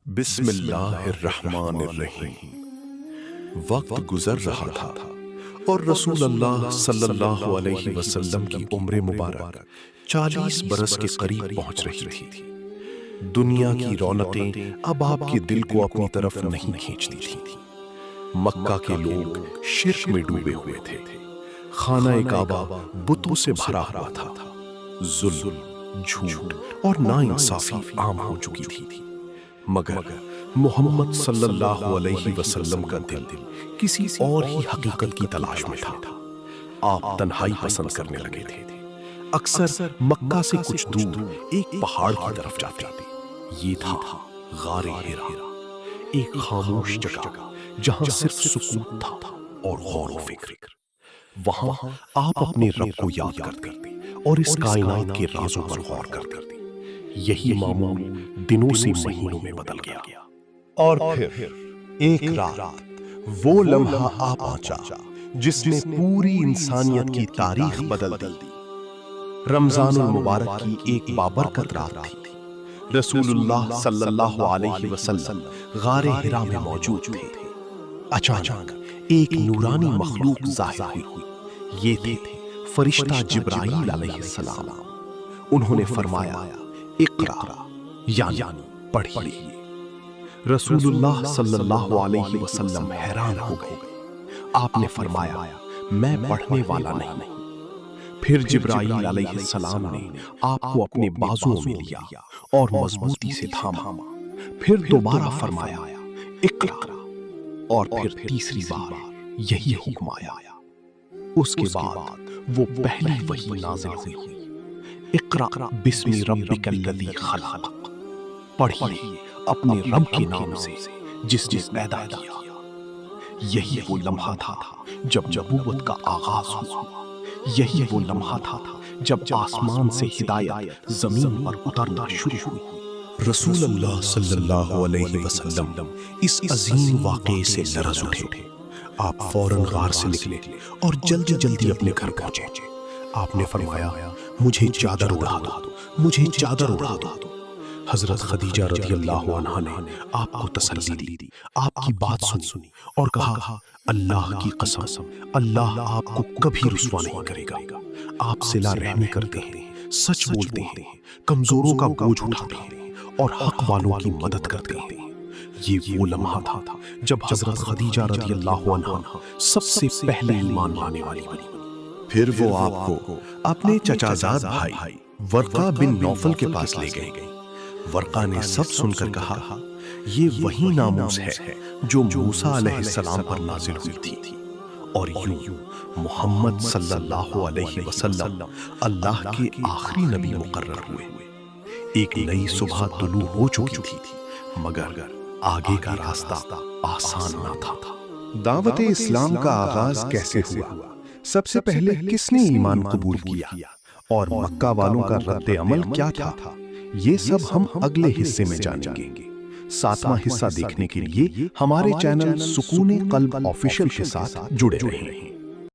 بسم اللہ الرحمن الرحیم۔ وقت گزر رہا تھا اور رسول اللہ صلی اللہ علیہ وسلم کی عمر مبارک 40 برس کے قریب پہنچ رہی تھی۔ دنیا کی رونقیں اب آپ کے دل کو اپنی طرف نہیں کھینچتی تھیں۔ مکہ کے لوگ شرک میں ڈوبے ہوئے تھے، خانہ کعبہ بتوں سے بھرا ہوا تھا، ظلم، جھوٹ اور ناانصافی عام ہو چکی تھی۔ مگر محمد صلی اللہ علیہ وسلم کا دل کسی اور ہی حقیقت کی تلاش میں تھا۔ آپ تنہائی پسند کرنے لگے تھے، اکثر مکہ سے کچھ دور ایک پہاڑ کی طرف جاتے۔ یہ تھا غار ہرا، ایک خاموش جگہ جہاں صرف سکوت تھا اور غور و فکر۔ وہاں آپ اپنے رب کو یاد کرتے اور اس کائنات کے رازوں پر غور کرتے۔ یہی معمول دنوں سے مہینوں میں بدل گیا، اور پھر ایک رات وہ لمحہ آ پہنچا جس نے پوری انسانیت کی تاریخ بدل دی۔ رمضان المبارک کی ایک بابرکت رات تھی۔ رسول اللہ صلی اللہ علیہ وسلم غار ہرا میں موجود تھے۔ اچانک ایک نورانی مخلوق ظاہر ہوئی۔ یہ تھے فرشتہ جبرائیل علیہ السلام۔ انہوں نے فرمایا، اقرا، یعنی پڑھیے۔ رسول اللہ صلی اللہ علیہ وسلم حیران ہو گئے۔ آپ نے فرمایا، میں پڑھنے والا نہیں۔ پھر جبرائیل علیہ السلام نے آپ کو اپنے بازوؤں میں لیا اور مضبوطی سے تھاما۔ پھر دوبارہ فرمایا، اقرا، اور پھر تیسری بار یہی حکم آیا۔ اس کے بعد وہ پہلی وحی نازل ہوئی، اقرأ بسم ربک الذی خلق، پڑھیے اپنے رب کے نام سے جس نے پیدا کیا۔ یہی وہ لمحہ تھا جب نبوت کا آغاز ہوا۔ یہی وہ لمحہ تھا جب آسمان سے ہدایت زمین پر اترنا شروع ہوئی۔ رسول اللہ صلی اللہ علیہ وسلم اس عظیم واقعے سے لرز اٹھے۔ آپ فوراً غار سے نکلے اور جلدی جلدی اپنے گھر پہنچے۔ آپ نے فرمایا، مجھے چادر اڑا دو، مجھے چادر اڑا دو۔ حضرت خدیجہ رضی اللہ عنہا نے آپ کو تسلی دی، آپ کی بات سنی اور کہا، اللہ کی قسم، اللہ آپ کو کبھی رسوا نہیں کرے گا۔ آپ صلہ رحمی کرتے ہیں، سچ بولتے ہیں، کمزوروں کا بوجھ اٹھاتے ہیں اور حق والوں کی مدد کرتے ہیں۔ یہ وہ لمحہ تھا جب حضرت خدیجہ رضی اللہ عنہا سب سے پہلے ایمان لانے والی بنی۔ پھر وہ آپ کو اپنے چچازاد بھائی ورقہ بن نوفل کے پاس لے گئے۔ ورقہ نے سب سن کر کہا، یہ وہی ناموس ہے جو موسیٰ علیہ السلام پر نازل ہوئی تھی، اور یوں محمد صلی اللہ علیہ وسلم اللہ کے آخری نبی مقرر ہوئے۔ ایک نئی صبح طلوع ہو چکی تھی، مگر آگے کا راستہ آسان نہ تھا۔ دعوت اسلام کا آغاز کیسے ہوا؟ سب سے پہلے کس نے ایمان قبول کیا اور مکہ والوں کا رد عمل کیا تھا؟ یہ سب ہم اگلے حصے میں جانیں گے۔ 7واں حصہ دیکھنے کے لیے ہمارے چینل سکون قلب آفیشل کے ساتھ جڑے رہیں۔